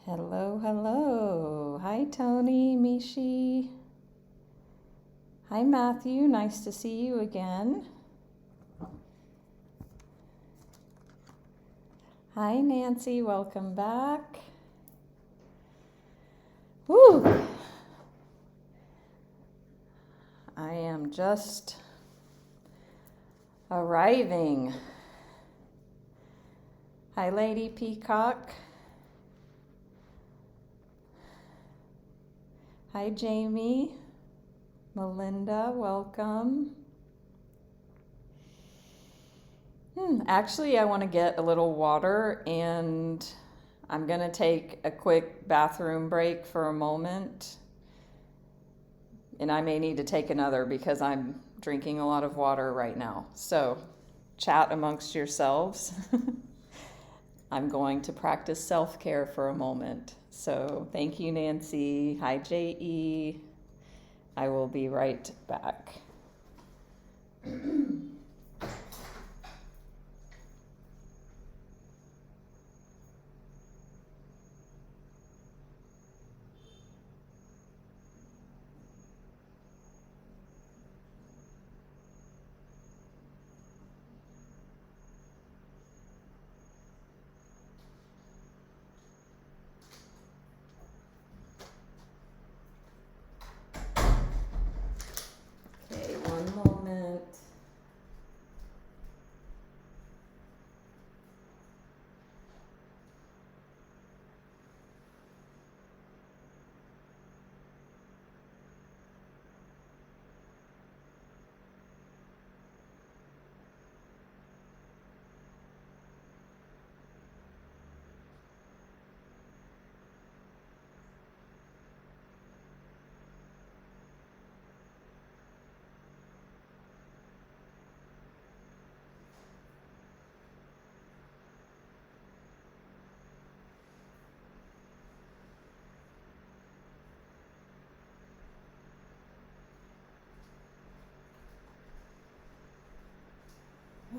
Hello, hello. Hi, Tony, Mishi. Hi, Matthew. Nice to see you again. Hi, Nancy. Welcome back. Woo! I am just arriving. Hi, Lady Peacock. Hi, Jamie. Melinda, welcome. Actually, I want to get a little water, and I'm going to take a quick bathroom break for a moment. And I may need to take another because I'm drinking a lot of water right now. So, chat amongst yourselves. I'm going to practice self-care for a moment. So, thank you, Nancy. Hi, J.E. I will be right back. Okay, one moment.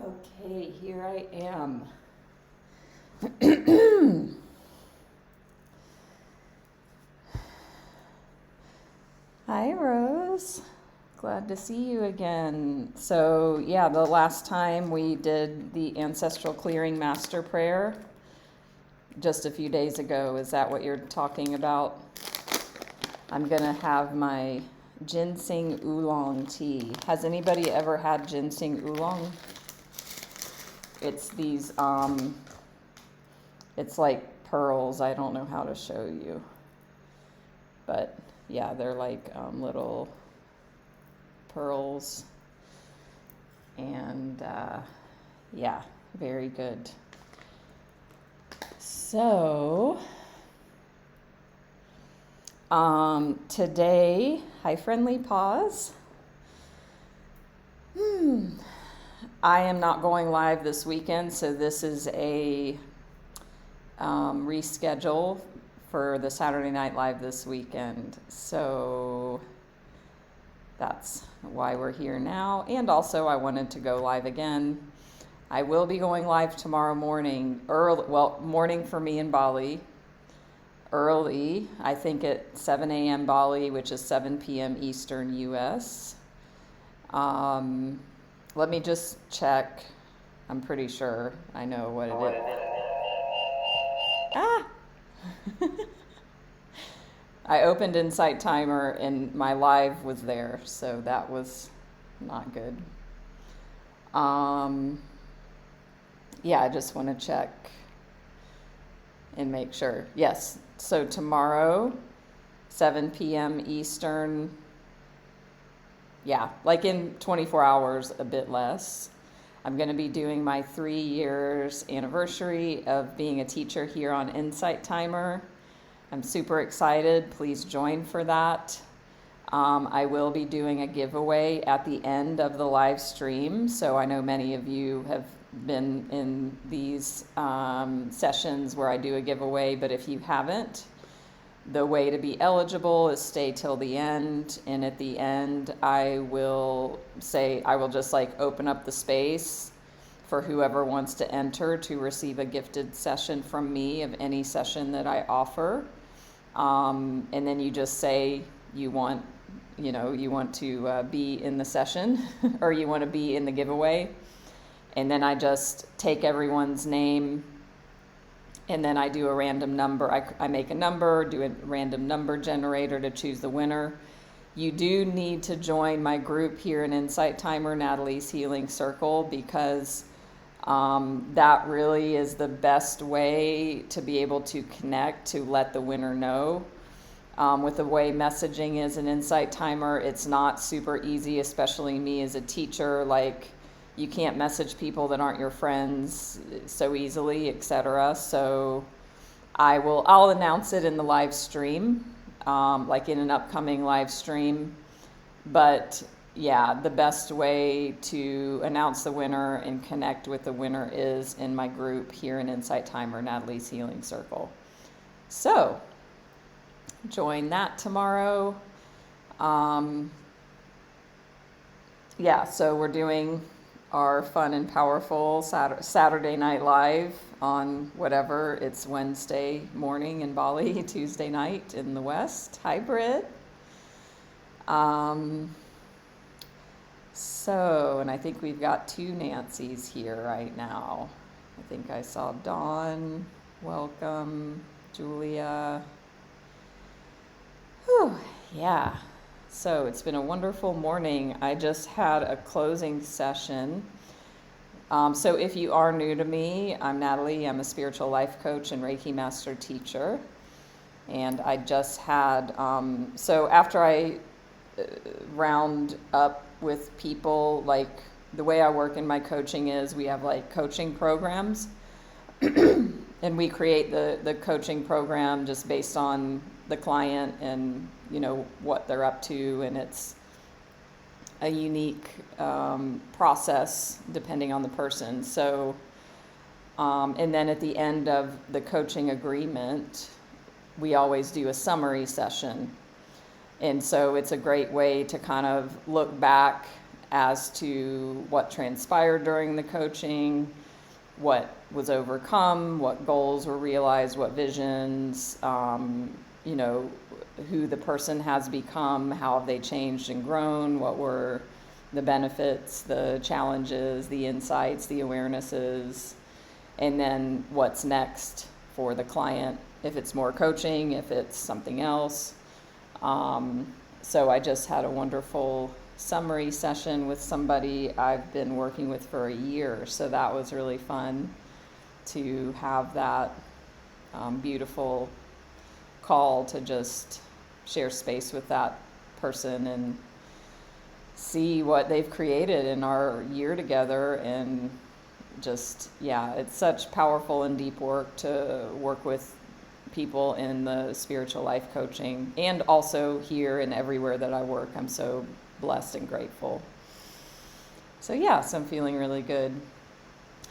Okay, here I am. Hi, Rose. Glad to see you again. So, yeah, the last time we did the Ancestral Clearing Master Prayer just a few days ago. Is that what you're talking about? I'm going to have my ginseng oolong tea. Has anybody ever had ginseng oolong? It's these, it's like pearls. I don't know how to show you. But yeah, they're like little pearls. And yeah, very good. So, today, hi Friendly Paws. I am not going live this weekend, so this is a reschedule for the Saturday Night Live this weekend. So that's why we're here now. And also I wanted to go live again. I will be going live tomorrow morning, morning for me in Bali, early, I think at 7 a.m. Bali, which is 7 p.m. Eastern US. Let me just check. I'm pretty sure I know what it is. Ah! I opened Insight Timer and my live was there, so that was not good. Yeah, I just want to check and make sure. Yes, so tomorrow, 7 p.m. Eastern, yeah, like in 24 hours, a bit less. I'm going to be doing my 3 years anniversary of being a teacher here on Insight Timer. I'm super excited. Please join for that. I will be doing a giveaway at the end of the live stream. So I know many of you have been in these sessions where I do a giveaway, but if you haven't, the way to be eligible is stay till the end, and at the end I will just like open up the space for whoever wants to enter to receive a gifted session from me of any session that I offer. And then you just say you want to be in the session or you want to be in the giveaway. And then I just take everyone's name and then I do a random number. I make a number, do a random number generator to choose the winner. You do need to join my group here in Insight Timer, Natalie's Healing Circle, because that really is the best way to be able to connect, to let the winner know. With the way messaging is in Insight Timer, it's not super easy, especially me as a teacher. Like, you can't message people that aren't your friends so easily, etc. So I'll announce it in the live stream, like in an upcoming live stream. But yeah, the best way to announce the winner and connect with the winner is in my group here in Insight Timer, Natalie's Healing Circle. So join that tomorrow. So we're doing our fun and powerful Saturday Night Live on whatever. It's Wednesday morning in Bali, Tuesday night in the West, hybrid. And I think we've got 2 Nancys here right now. I think I saw Dawn. Welcome, Julia. Whew, yeah. So it's been a wonderful morning. I just had a closing session. So if you are new to me, I'm Natalie. I'm a spiritual life coach and Reiki master teacher. And I just had, so after I round up with people, like the way I work in my coaching is we have like coaching programs. And we create the coaching program just based on the client and what they're up to, and it's a unique process depending on the person. So and then at the end of the coaching agreement, we always do a summary session. And so it's a great way to kind of look back as to what transpired during the coaching, what was overcome, what goals were realized, what visions, who the person has become, how have they changed and grown, what were the benefits, the challenges, the insights, the awarenesses, and then what's next for the client, if it's more coaching, if it's something else. So I just had a wonderful summary session with somebody I've been working with for a year. So that was really fun to have that beautiful call to just share space with that person and see what they've created in our year together. And just, it's such powerful and deep work to work with people in the spiritual life coaching, and also here and everywhere that I work. I'm so blessed and grateful. So I'm feeling really good.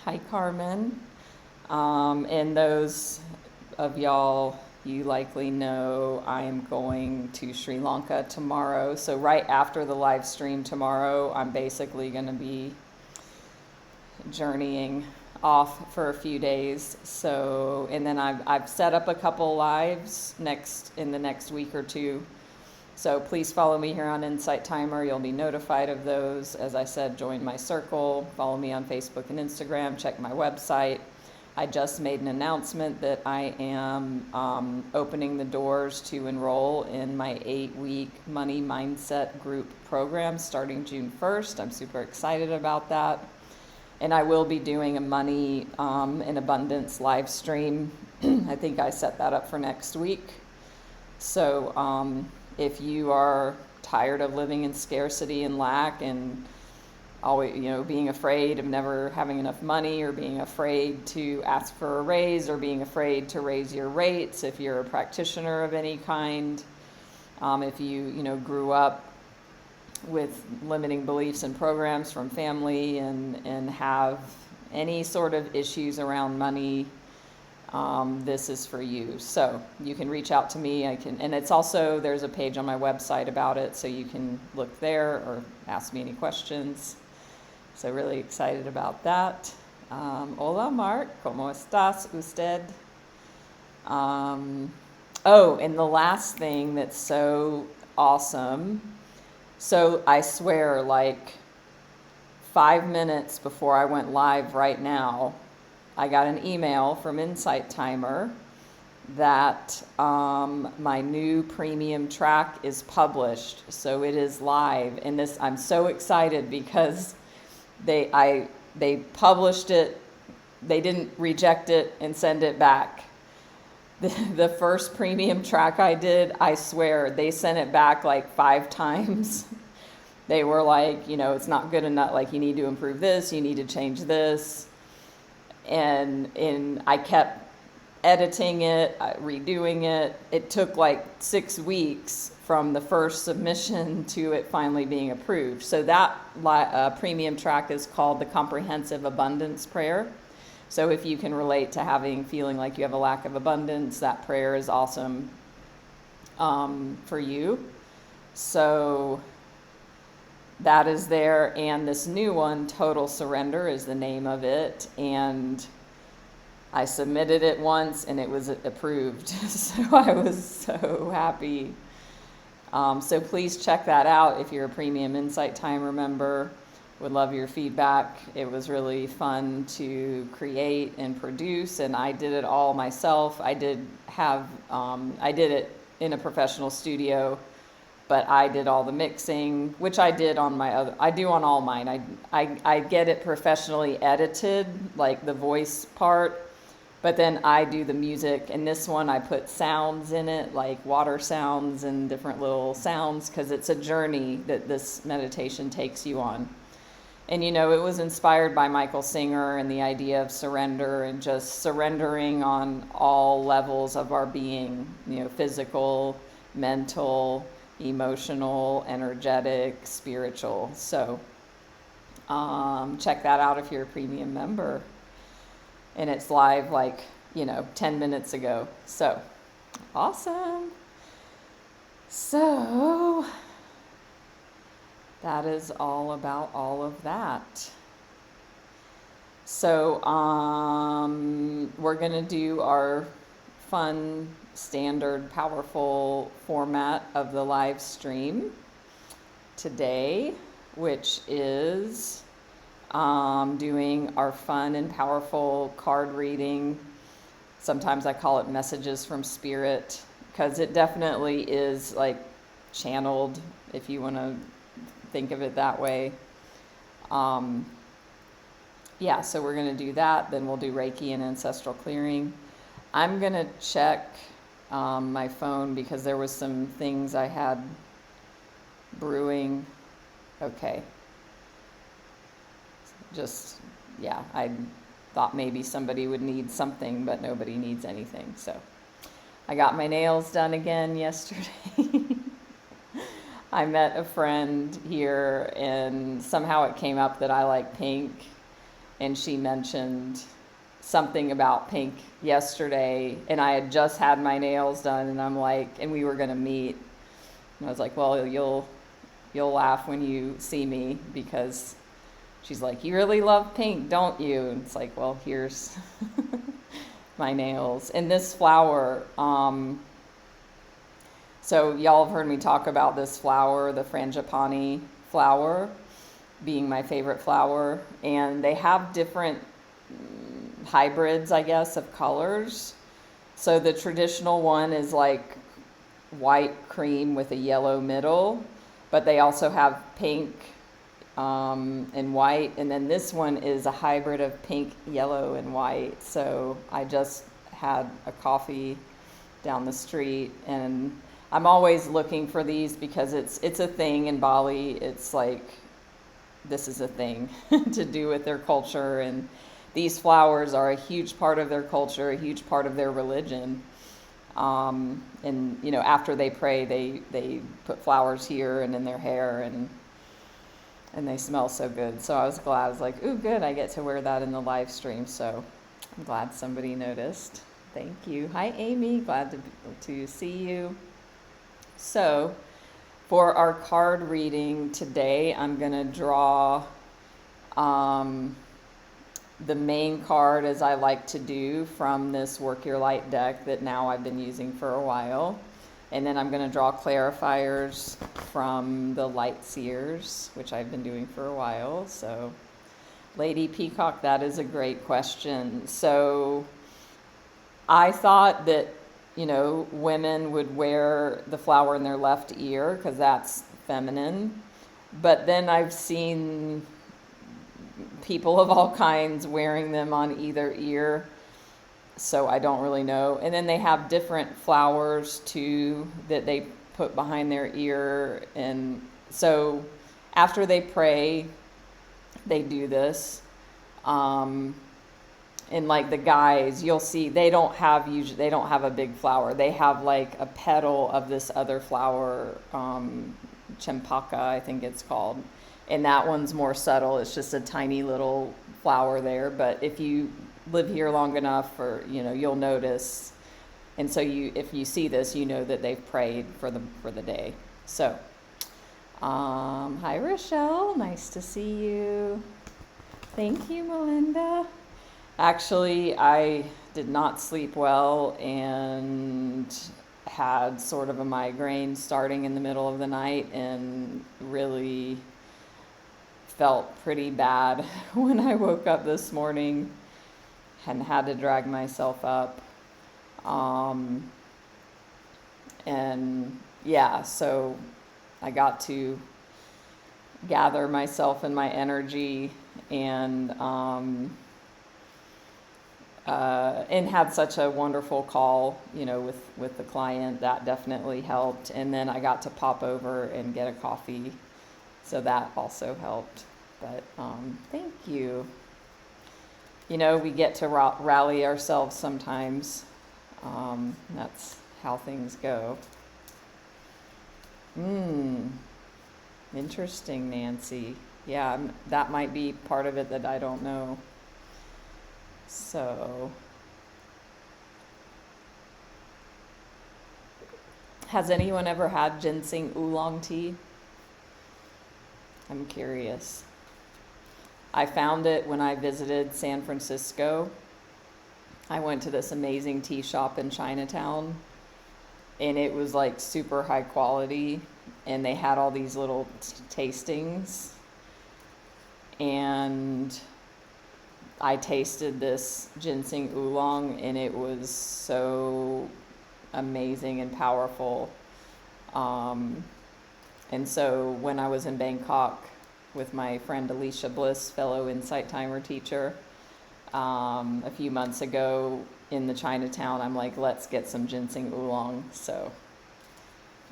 Hi, Carmen. And those of y'all, you likely know I am going to Sri Lanka tomorrow. So right after the live stream tomorrow, I'm basically going to be journeying off for a few days. So, and then I've set up a couple lives in the next week or two. So please follow me here on Insight Timer. You'll be notified of those. As I said, join my circle, follow me on Facebook and Instagram, check my website. I just made an announcement that I am opening the doors to enroll in my 8-week money mindset group program starting June 1st. I'm super excited about that. And I will be doing a money and abundance live stream. I think I set that up for next week. So if you are tired of living in scarcity and lack and always, being afraid of never having enough money, or being afraid to ask for a raise, or being afraid to raise your rates, if you're a practitioner of any kind, if you grew up with limiting beliefs and programs from family and have any sort of issues around money, this is for you. So you can reach out to me. And it's also, there's a page on my website about it, so you can look there or ask me any questions. So really excited about that. Hola, Mark. ¿Cómo estás usted? Oh, and the last thing that's so awesome. So I swear, like 5 minutes before I went live right now, I got an email from Insight Timer that my new premium track is published. So it is live. And this, I'm so excited because they published it. They didn't reject it and send it back. The first premium track I did, I swear, they sent it back like 5 times. They were like, it's not good enough. Like, you need to improve this, you need to change this. And I kept editing it, redoing it. It took like 6 weeks from the first submission to it finally being approved. So that premium track is called the Comprehensive Abundance Prayer. So if you can relate to feeling like you have a lack of abundance, that prayer is awesome for you. So that is there. And this new one, Total Surrender, is the name of it. And I submitted it once and it was approved. So I was so happy. So please check that out if you're a Premium Insight Timer member. Would love your feedback. It was really fun to create and produce, and I did it all myself. I did it in a professional studio, but I did all the mixing, which I did on I do on all mine. I get it professionally edited, like the voice part, but then I do the music. And this one, I put sounds in it, like water sounds and different little sounds, because it's a journey that this meditation takes you on. And it was inspired by Michael Singer and the idea of surrender and just surrendering on all levels of our being, physical, mental, emotional, energetic, spiritual. So check that out if you're a premium member. And it's live 10 minutes ago. So awesome. So that is all about all of that. So we're going to do our fun, standard, powerful format of the live stream today, which is doing our fun and powerful card reading. Sometimes I call it messages from spirit, because it definitely is like channeled, if you want to think of it that way. So we're going to do that. Then we'll do Reiki and Ancestral Clearing. I'm going to check my phone because there was some things I had brewing. Okay. I thought maybe somebody would need something, but nobody needs anything. So I got my nails done again yesterday. I met a friend here, and somehow it came up that I like pink, and she mentioned something about pink yesterday, and I had just had my nails done, and I'm like, and we were going to meet, and I was like, well, you'll laugh when you see me, because she's like, you really love pink, don't you? And it's like, well, here's my nails. And this flower, so y'all have heard me talk about this flower, the frangipani flower, being my favorite flower. And they have different hybrids, I guess, of colors. So the traditional one is like white cream with a yellow middle, but they also have pink and white. And then this one is a hybrid of pink, yellow, and white. So I just had a coffee down the street, and I'm always looking for these because it's a thing in Bali. It's like, this is a thing to do with their culture, and these flowers are a huge part of their culture, a huge part of their religion. And after they pray, they put flowers here and in their hair, and they smell so good. So I was glad. I was like, ooh, good, I get to wear that in the live stream. So I'm glad somebody noticed. Thank you. Hi, Amy. Glad to see you. So for our card reading today, I'm going to draw the main card, as I like to do, from this Work Your Light deck that now I've been using for a while. And then I'm going to draw clarifiers from the Light Seers, which I've been doing for a while. So, Lady Peacock, that is a great question. So, I thought that, women would wear the flower in their left ear because that's feminine. But then I've seen people of all kinds wearing them on either ear, so I don't really know. And then they have different flowers too that they put behind their ear. And so after they pray, they do this. And like the guys, you'll see they don't have a big flower. They have like a petal of this other flower, champaka, I think it's called. And that one's more subtle. It's just a tiny little flower there. But if you live here long enough, or you'll notice. And so if you see this, you know that they've prayed for the day. So, hi Rochelle, nice to see you. Thank you, Melinda. Actually, I did not sleep well and had sort of a migraine starting in the middle of the night, and really felt pretty bad when I woke up this morning and had to drag myself up. And yeah, so I got to gather myself and my energy and had such a wonderful call, with the client. That definitely helped. And then I got to pop over and get a coffee, so that also helped. But thank you. We get to rally ourselves sometimes. That's how things go. Interesting, Nancy. Yeah, that might be part of it that I don't know. So, has anyone ever had ginseng oolong tea? I'm curious. I found it when I visited San Francisco. I went to this amazing tea shop in Chinatown, and it was like super high quality, and they had all these little tastings, and I tasted this ginseng oolong, and it was so amazing and powerful. And so when I was in Bangkok with my friend Alicia Bliss, fellow Insight Timer teacher, a few months ago in the Chinatown, I'm like, let's get some ginseng oolong. So,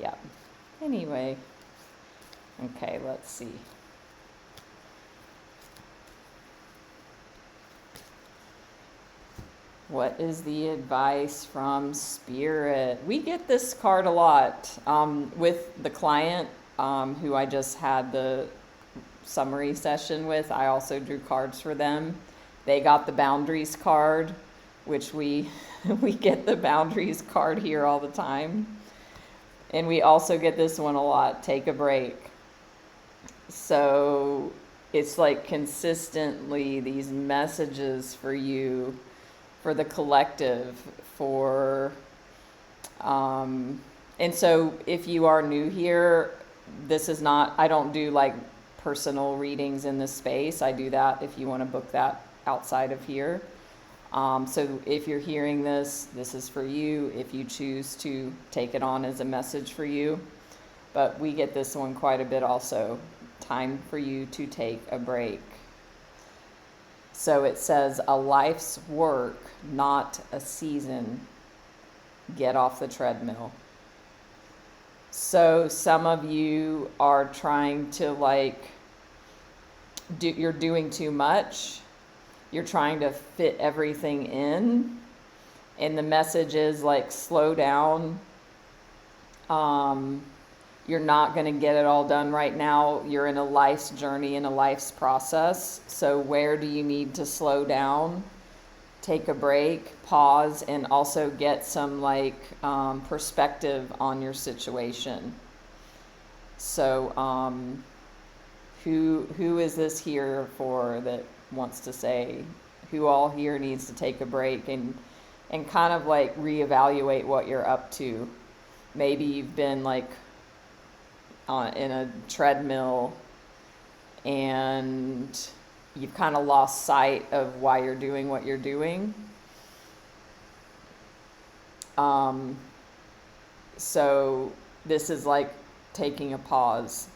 yeah. Anyway, okay, let's see. What is the advice from Spirit? We get this card a lot. With the client who I just had the summary session with, I also drew cards for them. They got the boundaries card, which we get the boundaries card here all the time. And we also get this one a lot, take a break. So it's like consistently these messages for you, for the collective, and so if you are new here, this is not, I don't do like personal readings in this space. I do that if you want to book that outside of here. So if you're hearing this, this is for you if you choose to take it on as a message for you. But we get this one quite a bit also. Time for you to take a break. So it says, a life's work, not a season. Get off the treadmill. So some of you are trying to you're doing too much. You're trying to fit everything in. And the message is slow down. You're not going to get it all done right now. You're in a life's journey, in a life's process. So where do you need to slow down? Take a break, pause, and also get some perspective on your situation. So who is this here for that wants to say, who all here needs to take a break and kind of like reevaluate what you're up to. Maybe you've been like in a treadmill and you've kind of lost sight of why you're doing what you're doing. So this is like taking a pause.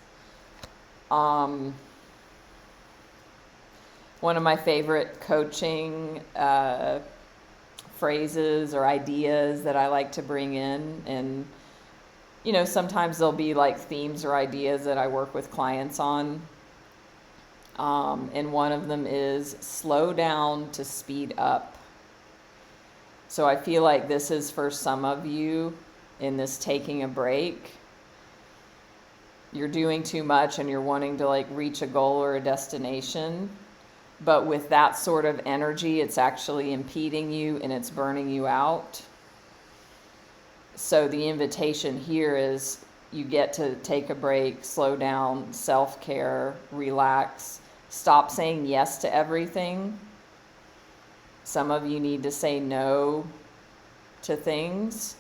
One of my favorite coaching phrases or ideas that I like to bring in, and you know, sometimes there'll be like themes or ideas that I work with clients on. And one of them is slow down to speed up. So I feel like this is for some of you in this taking a break. You're doing too much and you're wanting to like reach a goal or a destination. But with that sort of energy, it's actually impeding you and it's burning you out. So the invitation here is you get to take a break, slow down, self-care, relax, stop saying yes to everything. Some of you need to say no to things.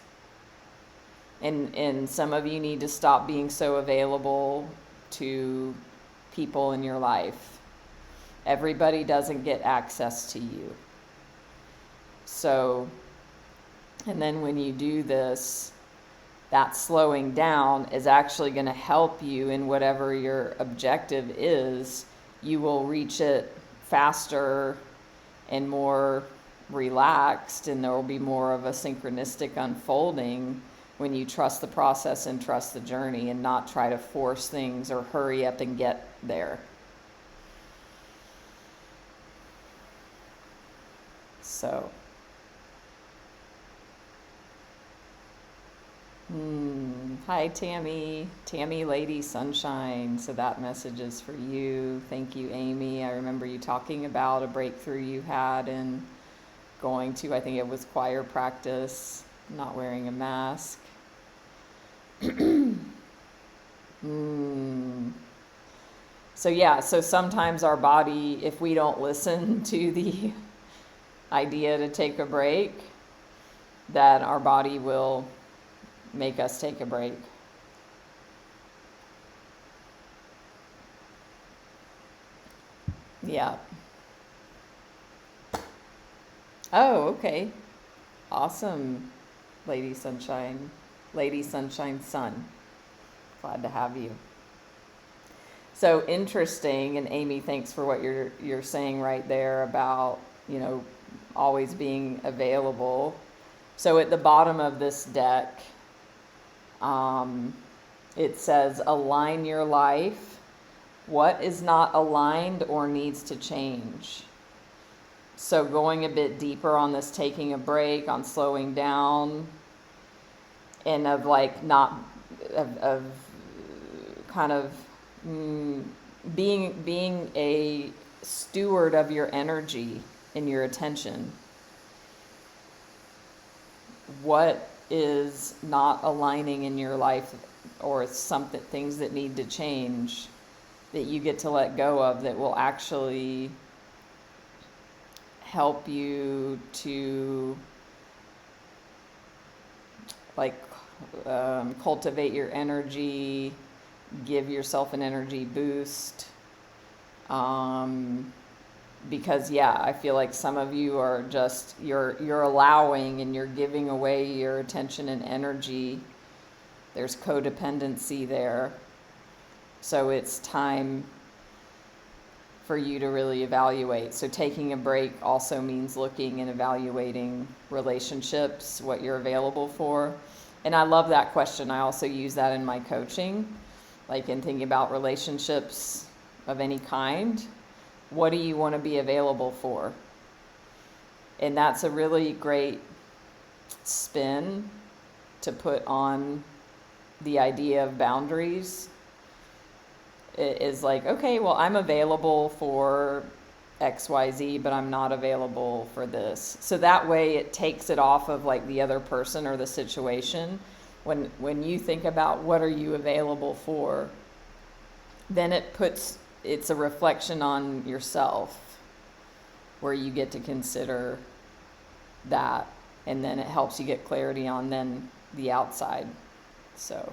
And some of you need to stop being so available to people in your life. Everybody doesn't get access to you. So, and then when you do this, that slowing down is actually going to help you in whatever your objective is. You will reach it faster and more relaxed, and there will be more of a synchronistic unfolding when you trust the process and trust the journey and not try to force things or hurry up and get there. So, hi Tammy, Lady Sunshine. So that message is for you. Thank you, Amy. I remember you talking about a breakthrough you had and going to, I think it was choir practice, not wearing a mask. So yeah, so sometimes our body, if we don't listen to the idea to take a break, that our body will make us take a break. Yeah. Oh, okay. Awesome, Lady Sunshine. Lady Sunshine Sun. Glad to have you. So interesting, and Amy, thanks for what you're saying right there about, you know, always being available. So at the bottom of this deck, it says, align your life. What is not aligned or needs to change? So going a bit deeper on this taking a break, on slowing down, and of like not, of kind of being a steward of your energy and your attention. What is not aligning in your life, or something, things that need to change that you get to let go of, that will actually help you to like cultivate your energy, give yourself an energy boost. Because yeah, I feel like some of you are just, you're allowing and you're giving away your attention and energy. There's codependency there. So it's time for you to really evaluate. So taking a break also means looking and evaluating relationships, what you're available for. And I love that question. I also use that in my coaching, like in thinking about relationships of any kind. What do you want to be available for? And that's a really great spin to put on the idea of boundaries. It is like, okay, well, I'm available for XYZ, but I'm not available for this. So that way it takes it off of like the other person or the situation. When you think about what are you available for, then it's a reflection on yourself. where you get to consider that, and then it helps you get clarity on then the outside. So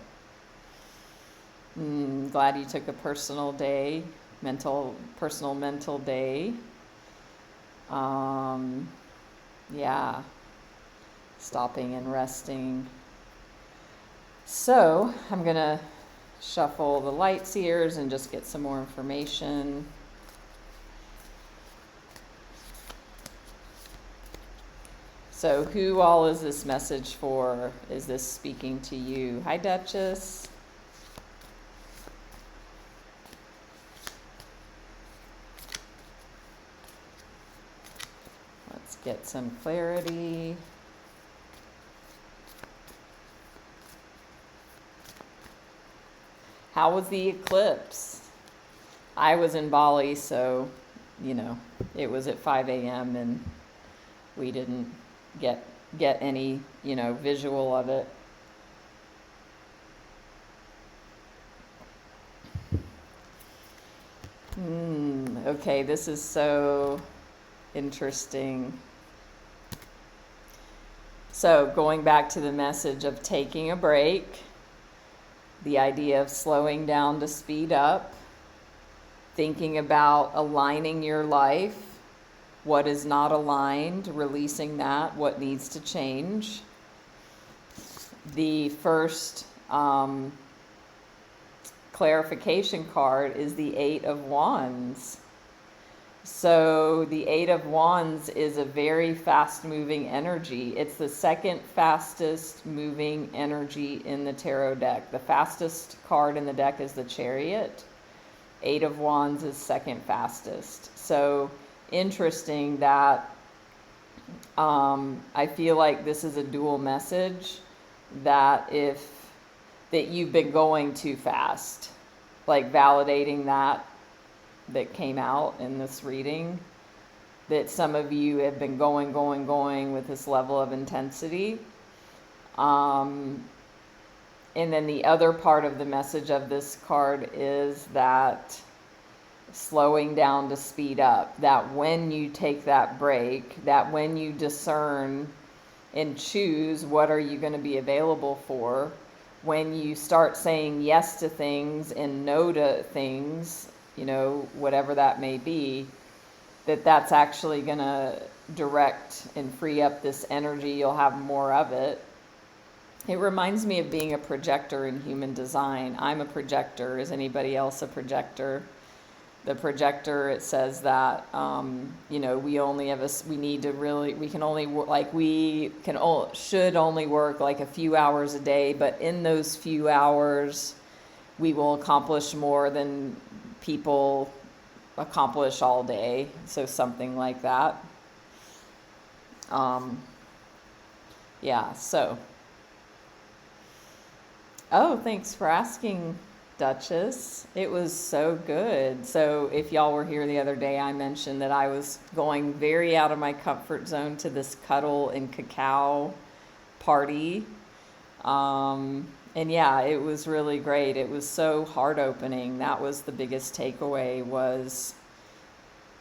glad you took a personal mental day. Yeah, stopping and resting. So I'm gonna shuffle the light seers and just get some more information. So who all is this message for? Is this speaking to you? Hi, Duchess. Let's get some clarity. How was the eclipse? I was in Bali, so, it was at 5 a.m. and we didn't get any, visual of it. Okay, this is so interesting. So going back to the message of taking a break, the idea of slowing down to speed up, thinking about aligning your life, what is not aligned, releasing that, what needs to change. The first clarification card is the Eight of Wands. So the Eight of Wands is a very fast-moving energy. It's the second fastest moving energy in the tarot deck. The fastest card in the deck is the Chariot. Eight of Wands is second fastest. So interesting that I feel like this is a dual message, that you've been going too fast, like validating that came out in this reading, that some of you have been going with this level of intensity. And then the other part of the message of this card is that slowing down to speed up, that when you take that break, that when you discern and choose what are you going to be available for, when you start saying yes to things and no to things, whatever that may be, that's actually going to direct and free up this energy. You'll have more of it. It reminds me of being a projector in human design. I'm a projector. Is anybody else a projector? The projector, it says that, should only work like a few hours a day, but in those few hours, we will accomplish more than people accomplish all day. So something like that. Oh, thanks for asking, Duchess. It was so good. So if y'all were here the other day, I mentioned that I was going very out of my comfort zone to this cuddle and cacao party. And yeah, it was really great. It was so heart-opening. That was the biggest takeaway, was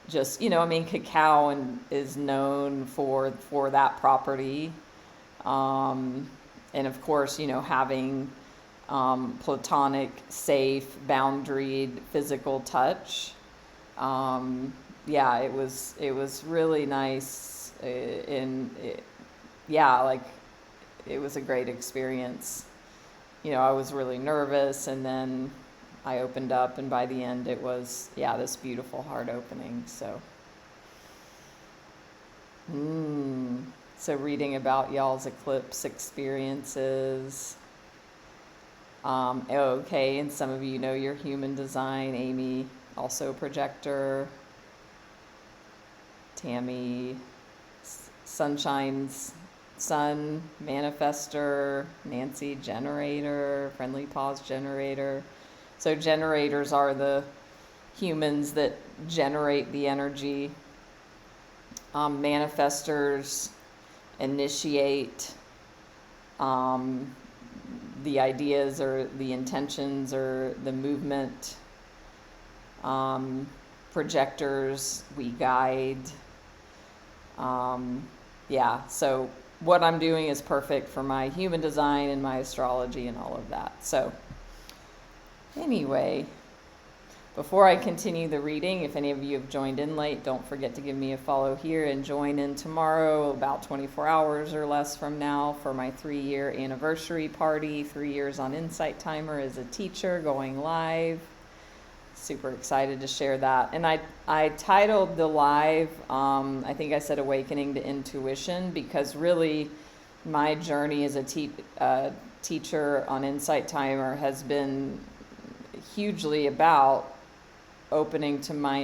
just, cacao is known for that property. And of course, having platonic, safe, boundaried physical touch. It was really nice. It was a great experience. I was really nervous, and then I opened up, and by the end it was, this beautiful heart opening. So reading about y'all's eclipse experiences. Okay, and some of you know your human design. Amy, also projector. Tammy, Sunshine's Sun, manifester. Nancy, generator. Friendly Pause, generator. So generators are the humans that generate the energy. Manifestors initiate the ideas or the intentions or the movement. Projectors, we guide. Yeah, so what I'm doing is perfect for my human design and my astrology and all of that. So anyway, before I continue the reading, if any of you have joined in late, don't forget to give me a follow here and join in tomorrow, about 24 hours or less from now, for my 3-year anniversary party. 3 years on Insight Timer as a teacher, going live. Super excited to share that. And I titled the live, I think I said Awakening to Intuition, because really my journey as a teacher on Insight Timer has been hugely about opening to my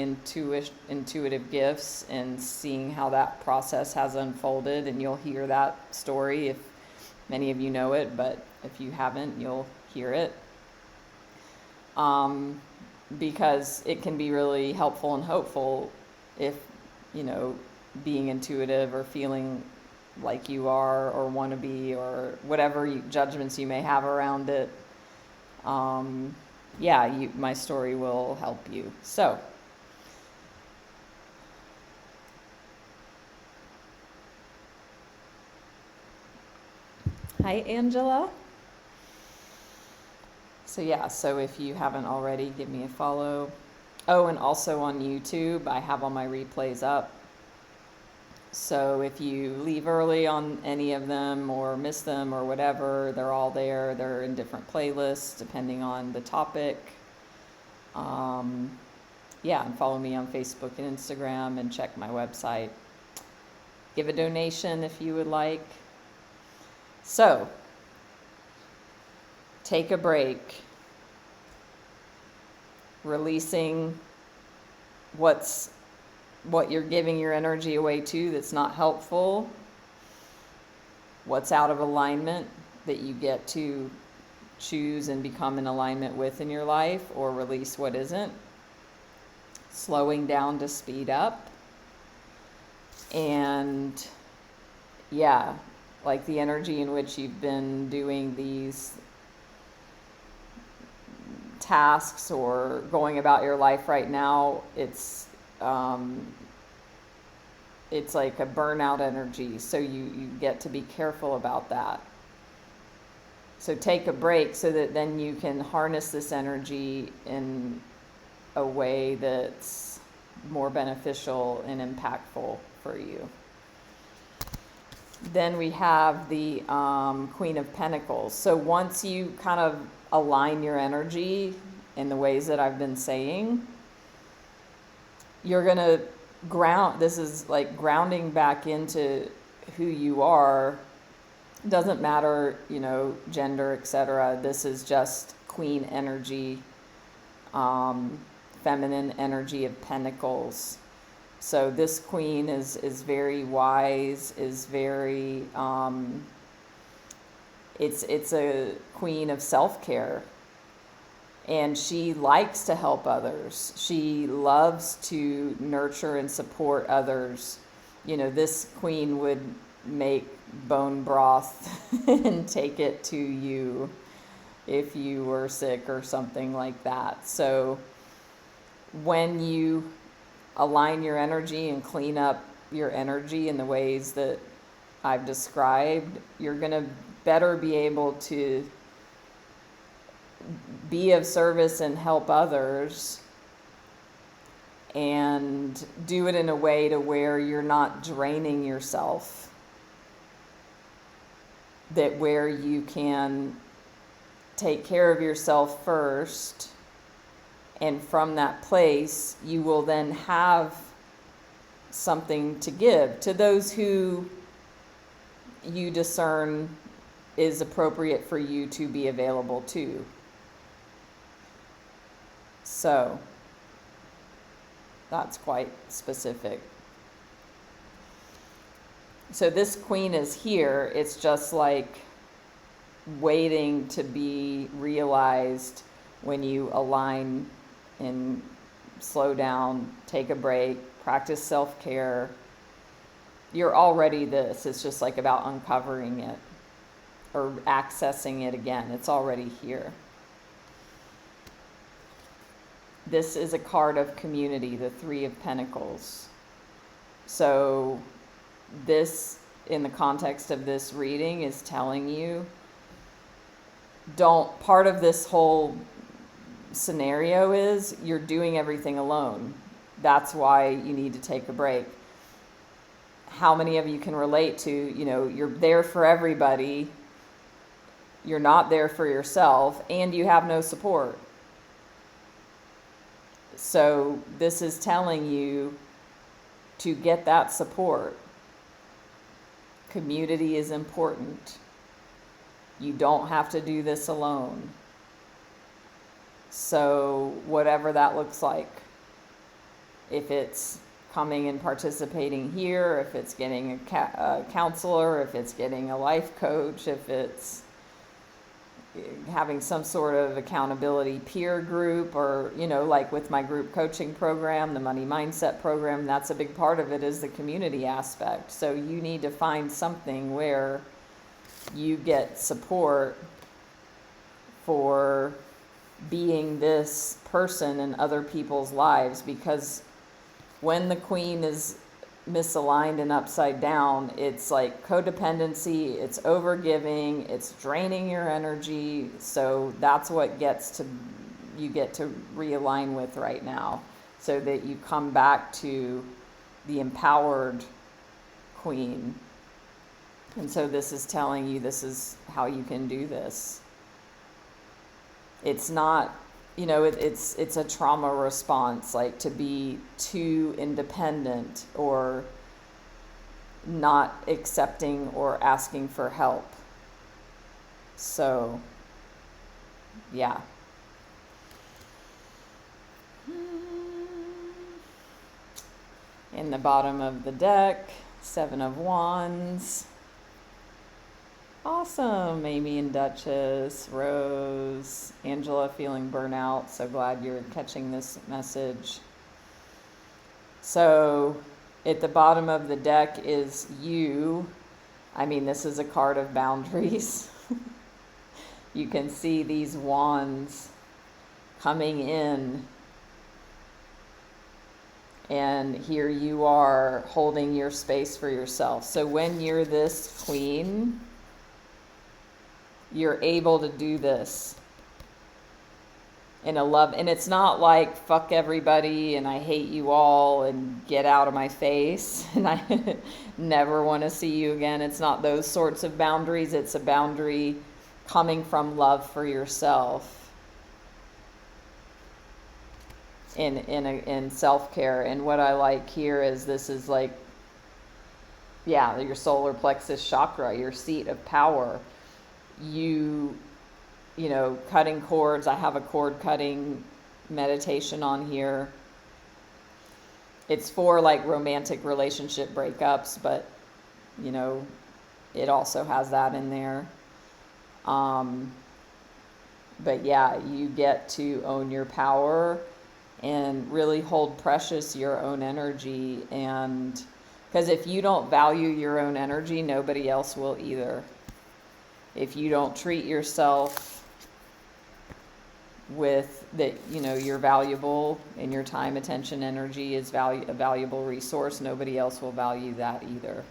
intuitive gifts and seeing how that process has unfolded. And you'll hear that story if many of you know it, but if you haven't, you'll hear it. Because it can be really helpful and hopeful if, being intuitive or feeling like you are or want to be, or whatever judgments you may have around it. My story will help you. So, hi, Angela. So if you haven't already, give me a follow. Oh, and also on YouTube, I have all my replays up. So if you leave early on any of them or miss them or whatever, they're all there. They're in different playlists depending on the topic. And follow me on Facebook and Instagram and check my website. Give a donation if you would like. So, take a break. Releasing what you're giving your energy away to that's not helpful. What's out of alignment that you get to choose and become in alignment with in your life, or release what isn't. Slowing down to speed up. And like the energy in which you've been doing these tasks or going about your life right now, it's like a burnout energy, so you get to be careful about that. So take a break so that then you can harness this energy in a way that's more beneficial and impactful for you. Then we have the Queen of Pentacles. So once you kind of align your energy in the ways that I've been saying, you're going to ground. This is like grounding back into who you are. Doesn't matter, gender, etc. This is just queen energy, feminine energy of pentacles. So this queen is very wise, is very, it's a queen of self-care. And she likes to help others. She loves to nurture and support others. This queen would make bone broth and take it to you if you were sick or something like that. So when you align your energy and clean up your energy in the ways that I've described, you're going to better be able to be of service and help others, and do it in a way to where you're not draining yourself, that where you can take care of yourself first, and from that place you will then have something to give to those who you discern is appropriate for you to be available to. So that's quite specific. So this queen is here. It's just like waiting to be realized when you align and slow down, take a break, practice self-care. You're already this. It's just like about uncovering it or accessing it again. It's already here. This is a card of community, the Three of Pentacles. So this, in the context of this reading, is telling you, don't, part of this whole scenario is you're doing everything alone. That's why you need to take a break. How many of you can relate to, you're there for everybody, you're not there for yourself, and you have no support? So this is telling you to get that support. Community is important. You don't have to do this alone. So whatever that looks like, if it's coming and participating here, if it's getting a counselor, if it's getting a life coach, if it's having some sort of accountability peer group, or, like with my group coaching program, the money mindset program, that's a big part of it, is the community aspect. So you need to find something where you get support for being this person in other people's lives, because when the queen is misaligned and upside down, it's like codependency, it's overgiving, it's draining your energy. So that's what you get to realign with right now, so that you come back to the empowered queen. And so this is telling you, this is how you can do this. It's not, it's a trauma response, like to be too independent or not accepting or asking for help. So, yeah. In the bottom of the deck, 7 of Wands. Awesome. Amy and Duchess, Rose, Angela feeling burnout. So glad you're catching this message. So at the bottom of the deck is you. This is a card of boundaries. You can see these wands coming in. And here you are holding your space for yourself. So when you're this queen, you're able to do this in a love, and it's not like fuck everybody and I hate you all and get out of my face and I never want to see you again. It's not those sorts of boundaries. It's a boundary coming from love for yourself in self-care. And what I like here is this is like, your solar plexus chakra, your seat of power. You cutting cords. I have a cord cutting meditation on here. It's for like romantic relationship breakups, but it also has that in there. But yeah, you get to own your power and really hold precious your own energy. And because if you don't value your own energy, nobody else will either. If you don't treat yourself with that, you're valuable and your time, attention, energy is a valuable resource, nobody else will value that either.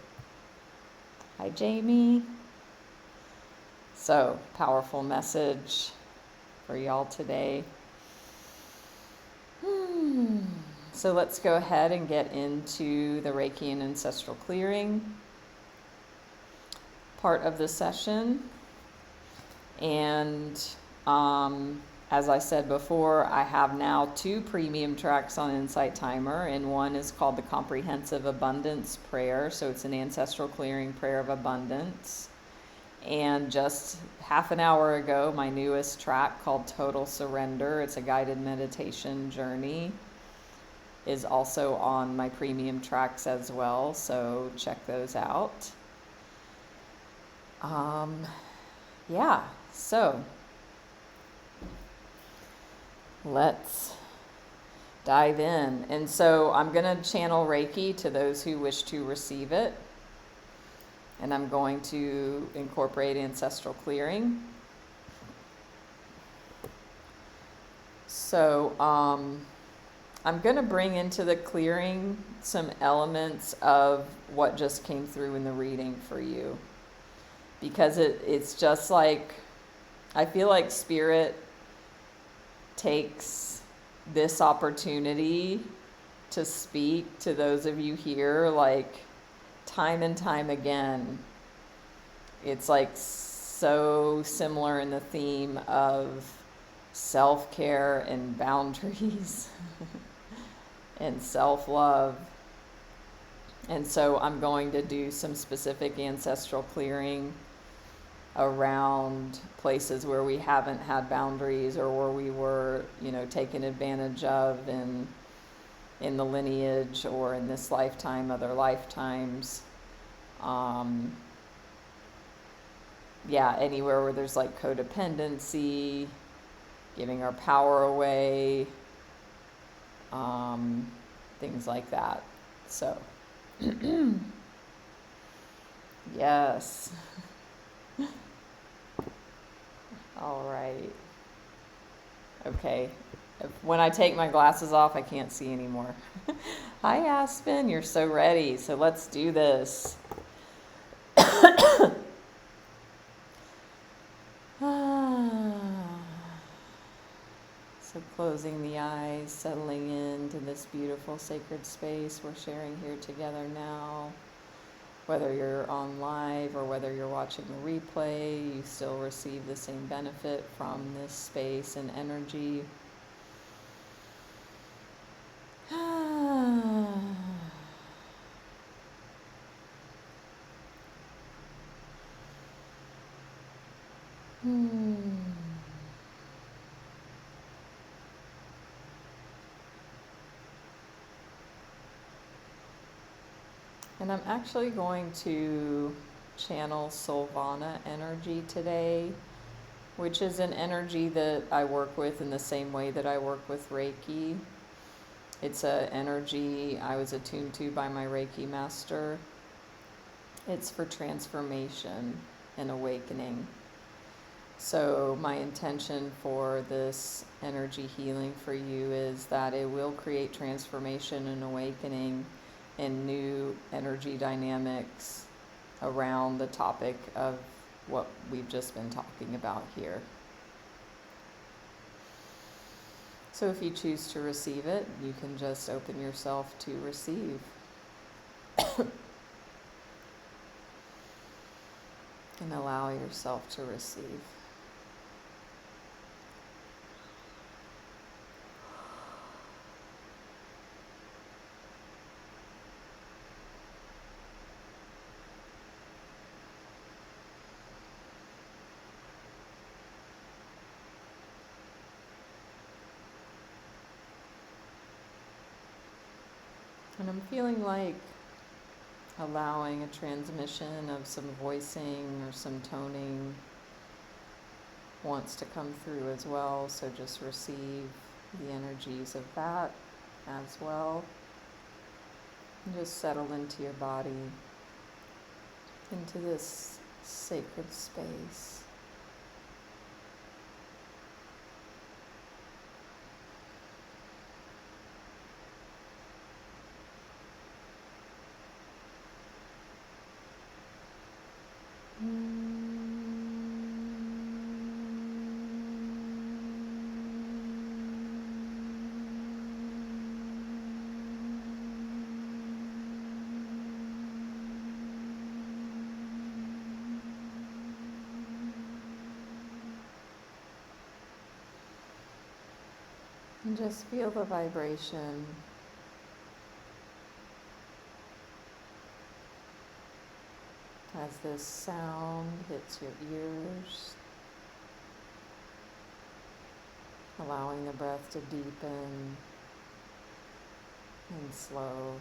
Hi, Jamie. So, powerful message for y'all today. So let's go ahead and get into the Reiki and Ancestral Clearing part of the session. And as I said before, I have now 2 premium tracks on Insight Timer, and one is called the Comprehensive Abundance Prayer. So it's an ancestral clearing prayer of abundance. And just half an hour ago, my newest track called Total Surrender, it's a guided meditation journey, is also on my premium tracks as well. So check those out. So let's dive in. And so I'm going to channel Reiki to those who wish to receive it. And I'm going to incorporate ancestral clearing. So I'm going to bring into the clearing some elements of what just came through in the reading for you. Because it's just like, I feel like Spirit takes this opportunity to speak to those of you here, like, time and time again. It's like so similar in the theme of self-care and boundaries and self-love. And so I'm going to do some specific ancestral clearing around places where we haven't had boundaries, or where we were, taken advantage of in the lineage, or in this lifetime, other lifetimes. Anywhere where there's like codependency, giving our power away, things like that. So, yes. All right. Okay. When I take my glasses off, I can't see anymore. Hi, Aspen. You're so ready. So let's do this. So closing the eyes, settling into this beautiful sacred space we're sharing here together now. Whether you're on live or whether you're watching the replay, you still receive the same benefit from this space and energy. And I'm actually going to channel Solvana energy today, which is an energy that I work with in the same way that I work with Reiki. It's an energy I was attuned to by my Reiki master. It's for transformation and awakening. So my intention for this energy healing for you is that it will create transformation and awakening and new energy dynamics around the topic of what we've just been talking about here. So if you choose to receive it, you can just open yourself to receive. And allow yourself to receive. And I'm feeling like allowing a transmission of some voicing or some toning wants to come through as well. So just receive the energies of that as well. And just settle into your body, into this sacred space. And just feel the vibration as this sound hits your ears, allowing the breath to deepen and slow.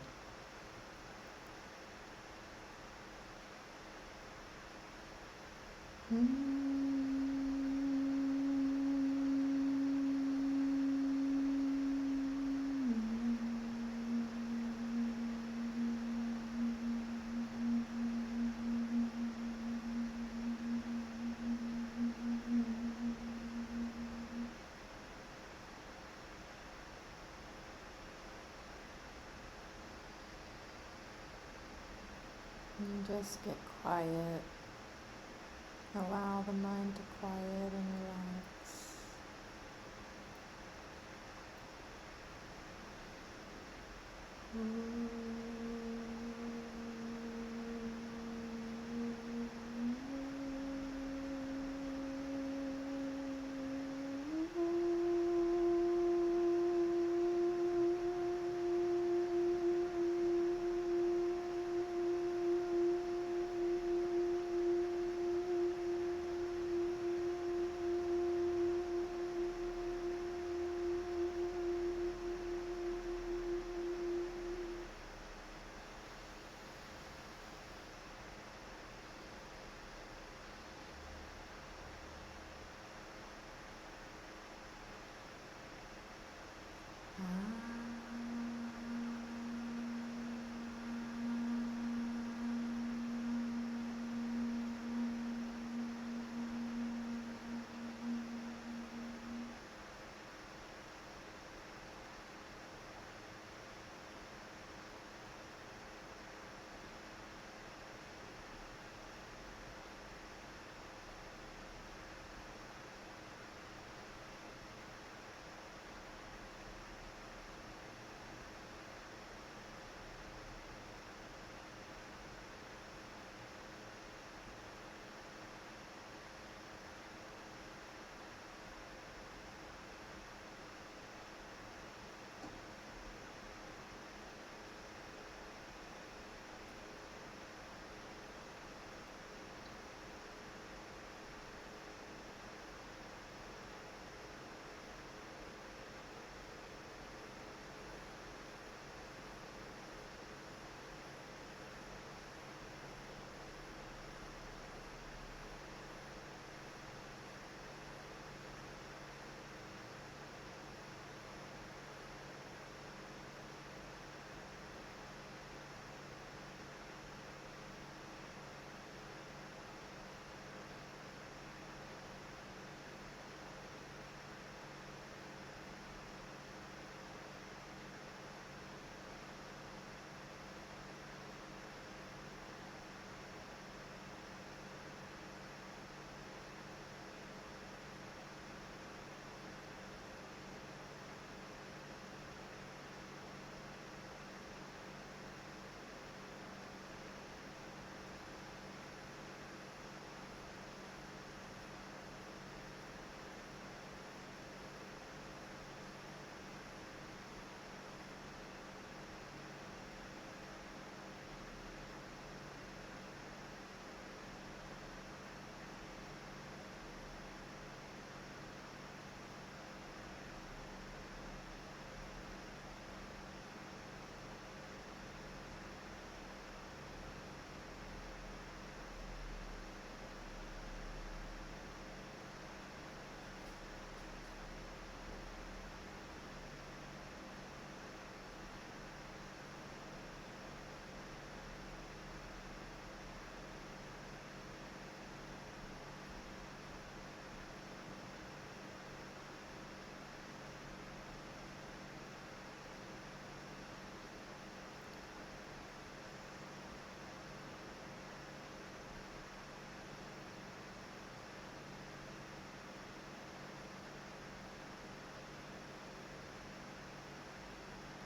just get quiet. Allow the mind to quiet and relax.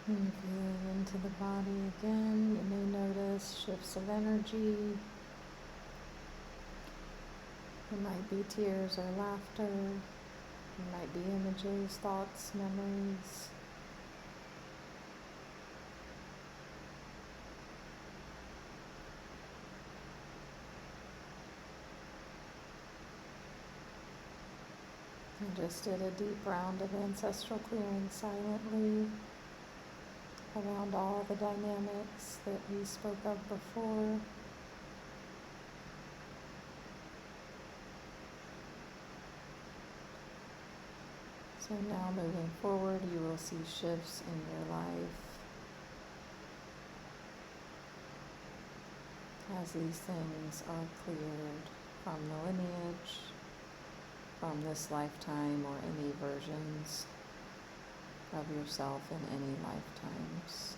And feel into the body again. You may notice shifts of energy. It might be tears or laughter. It might be images, thoughts, memories. I just did a deep round of ancestral clearing silently around all the dynamics that we spoke of before. So now moving forward, you will see shifts in your life as these things are cleared from the lineage, from this lifetime, or any versions of yourself in any lifetimes.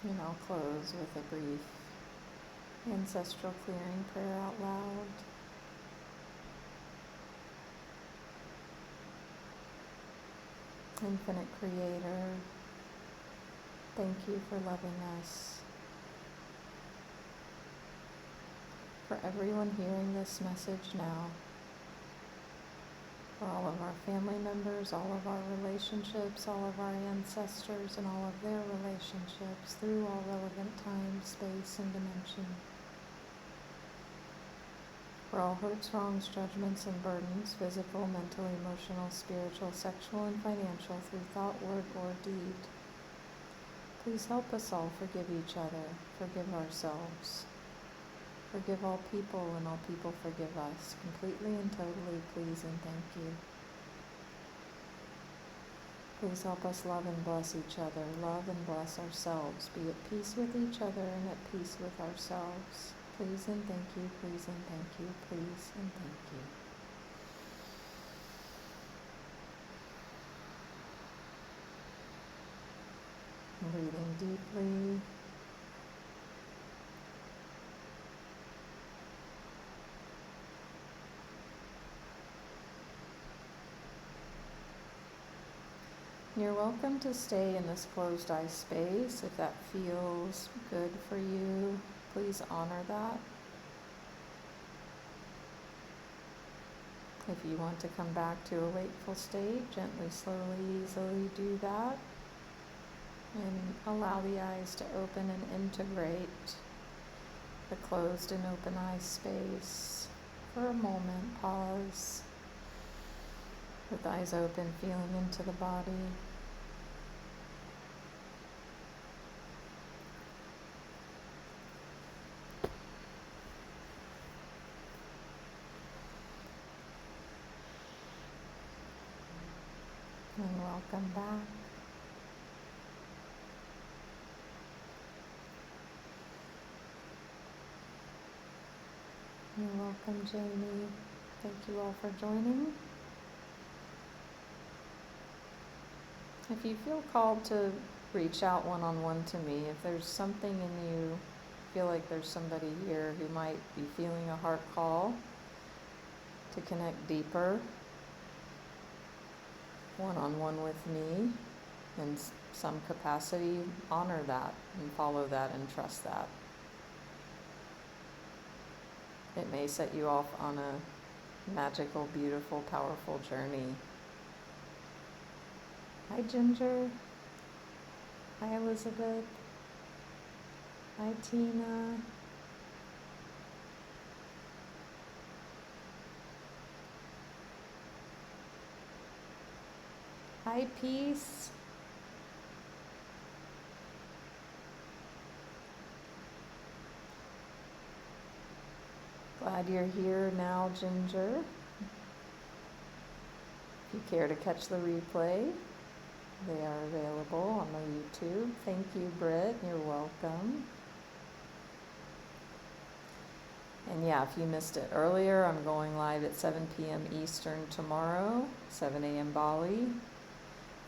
And I'll close with a brief ancestral clearing prayer out loud. Infinite Creator, thank you for loving us. For everyone hearing this message now, for all of our family members, all of our relationships, all of our ancestors, and all of their relationships through all relevant time, space, and dimension. For all hurts, wrongs, judgments, and burdens, physical, mental, emotional, spiritual, sexual, and financial, through thought, word, or deed. Please help us all forgive each other, forgive ourselves. Forgive all people, and all people forgive us, completely and totally, please and thank you. Please help us love and bless each other, love and bless ourselves, be at peace with each other and at peace with ourselves. Please and thank you, please and thank you, please and thank you. Breathing deeply. You're welcome to stay in this closed eye space if that feels good for you. Please honor that. If you want to come back to a wakeful state, gently, slowly, easily do that. And allow the eyes to open and integrate the closed and open eye space. For a moment, pause. With eyes open, feeling into the body. And welcome back. You're welcome, Jamie. Thank you all for joining. If you feel called to reach out one-on-one to me, if there's something in you, feel like there's somebody here who might be feeling a heart call to connect deeper, one-on-one with me in some capacity, honor that and follow that and trust that. It may set you off on a magical, beautiful, powerful journey. Hi, Ginger. Hi, Elizabeth. Hi, Tina. Hi, Peace. Glad you're here now, Ginger. If you care to catch the replay, they are available on the YouTube. Thank you, Britt. You're welcome. And yeah, if you missed it earlier, I'm going live at 7 p.m. Eastern tomorrow, 7 a.m. Bali,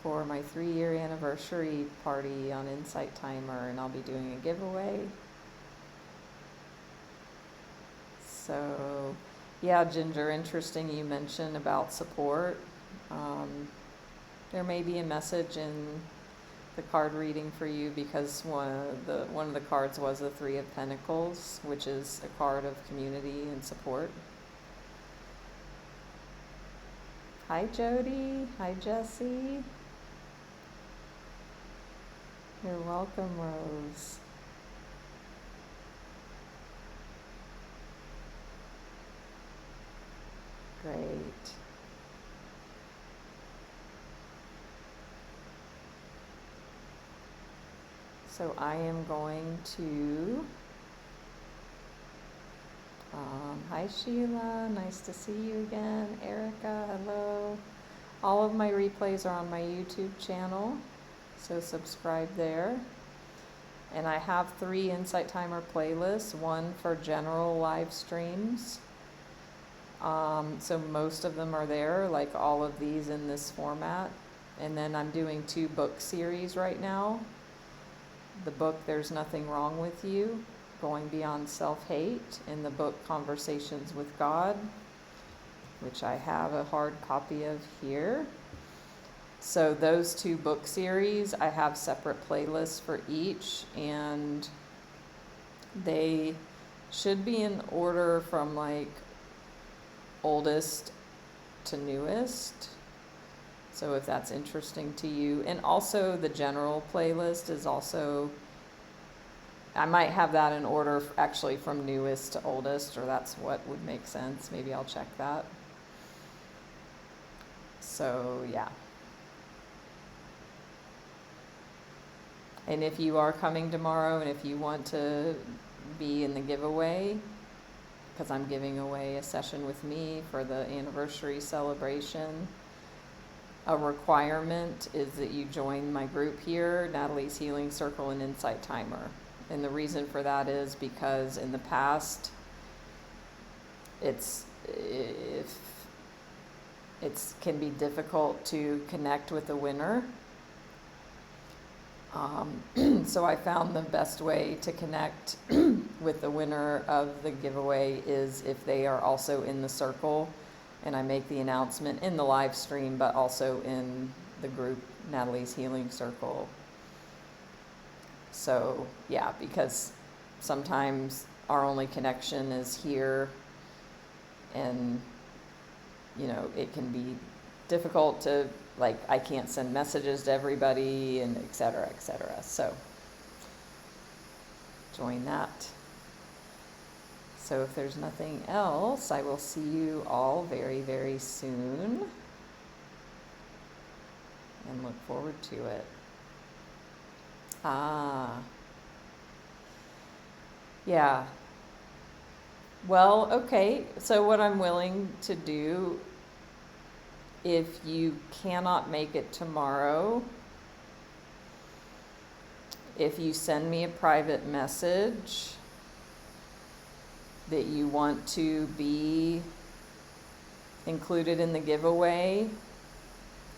for my 3-year anniversary party on Insight Timer, and I'll be doing a giveaway. So, yeah, Ginger, interesting you mentioned about support. There may be a message in the card reading for you because one of the cards was the 3 of Pentacles, which is a card of community and support. Hi, Jody. Hi, Jessie. You're welcome, Rose. Great. So I am going to, hi Sheila, nice to see you again. Erica, hello. All of my replays are on my YouTube channel, so subscribe there. And I have 3 Insight Timer playlists, one for general live streams. So most of them are there, like all of these in this format. And then I'm doing 2 book series right now. the book There's Nothing Wrong with You, Going Beyond Self-Hate, in the book Conversations with God, which I have a hard copy of here. So those two book series, I have separate playlists for each, and they should be in order from like oldest to newest. So if that's interesting to you. And also the general playlist is also, I might have that in order actually from newest to oldest, or that's what would make sense. Maybe I'll check that. So yeah. And if you are coming tomorrow and if you want to be in the giveaway, because I'm giving away a session with me for the anniversary celebration, a requirement is that you join my group here, Natalie's Healing Circle and Insight Timer. And the reason for that is because in the past, it can be difficult to connect with the winner. So I found the best way to connect with the winner of the giveaway is if they are also in the circle, and I make the announcement in the live stream, but also in the group Natalie's Healing Circle. So yeah, because sometimes our only connection is here, and you know, it can be difficult to, like, I can't send messages to everybody, and et cetera, et cetera. So join that. So if there's nothing else, I will see you all very, very soon, and look forward to it. Yeah. Well, okay, so what I'm willing to do, if you cannot make it tomorrow, if you send me a private message that you want to be included in the giveaway,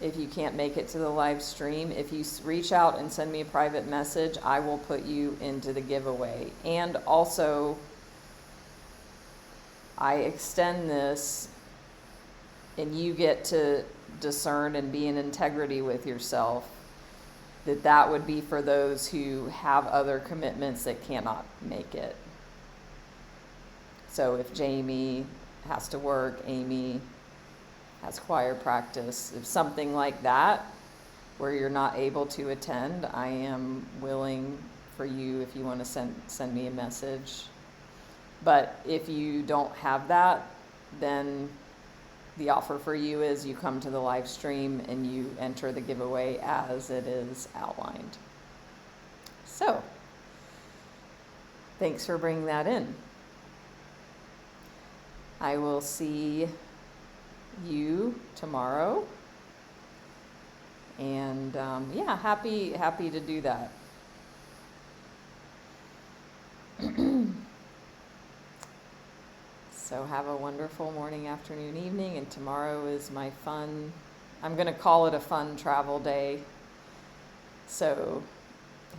if you can't make it to the live stream, if you reach out and send me a private message, I will put you into the giveaway. And also, I extend this, and you get to discern and be in integrity with yourself, that would be for those who have other commitments that cannot make it. So if Jamie has to work, Amy has choir practice, if something like that, where you're not able to attend, I am willing for you, if you want to send me a message. But if you don't have that, then the offer for you is you come to the live stream and you enter the giveaway as it is outlined. So, thanks for bringing that in. I will see you tomorrow. And yeah, happy to do that. So have a wonderful morning, afternoon, evening, and tomorrow is my fun, I'm going to call it a fun travel day. So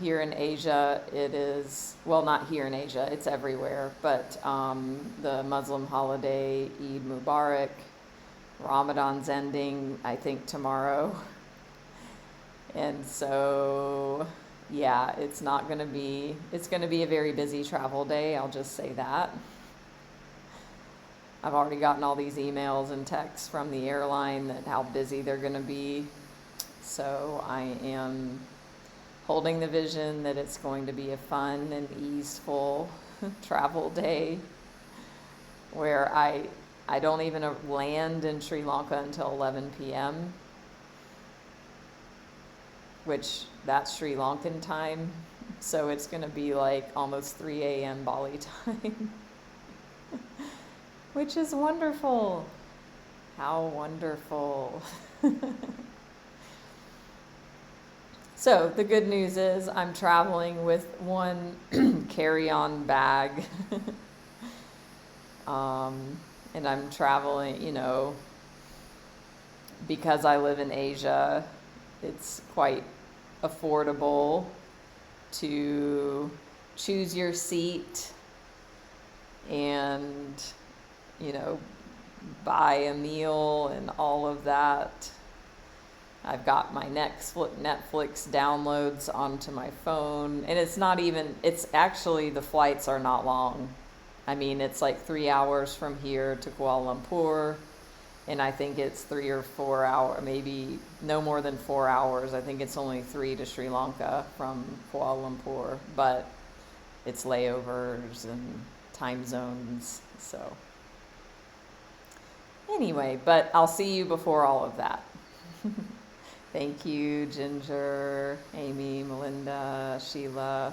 here in Asia, it is, well, not here in Asia, it's everywhere, but the Muslim holiday, Eid Mubarak, Ramadan's ending, I think, tomorrow. And so, yeah, it's going to be a very busy travel day, I'll just say that. I've already gotten all these emails and texts from the airline that how busy they're going to be. So I am holding the vision that it's going to be a fun and easeful travel day where I don't even land in Sri Lanka until 11 p.m., which that's Sri Lankan time. So it's going to be like almost 3 a.m. Bali time. Which is wonderful. How wonderful. So the good news is I'm traveling with one carry-on bag. And I'm traveling, you know, because I live in Asia, it's quite affordable to choose your seat and, you know, buy a meal and all of that. I've got my Netflix downloads onto my phone, and it's actually, the flights are not long. I mean, it's like 3 hours from here to Kuala Lumpur, and I think it's 3 or 4 hours, maybe no more than 4 hours. I think it's only 3 to Sri Lanka from Kuala Lumpur, but it's layovers and time zones, so. Anyway, but I'll see you before all of that. Thank you, Ginger, Amy, Melinda, Sheila.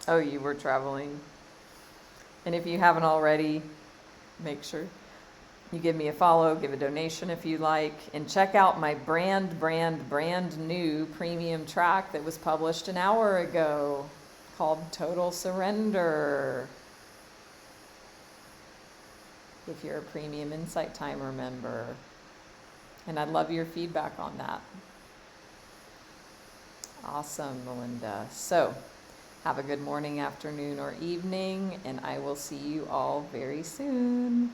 Oh, you were traveling. And if you haven't already, make sure you give me a follow, give a donation if you like, and check out my brand new premium track that was published an hour ago called Total Surrender. If you're a Premium Insight Timer member. And I'd love your feedback on that. Awesome, Melinda. So, have a good morning, afternoon, or evening, and I will see you all very soon.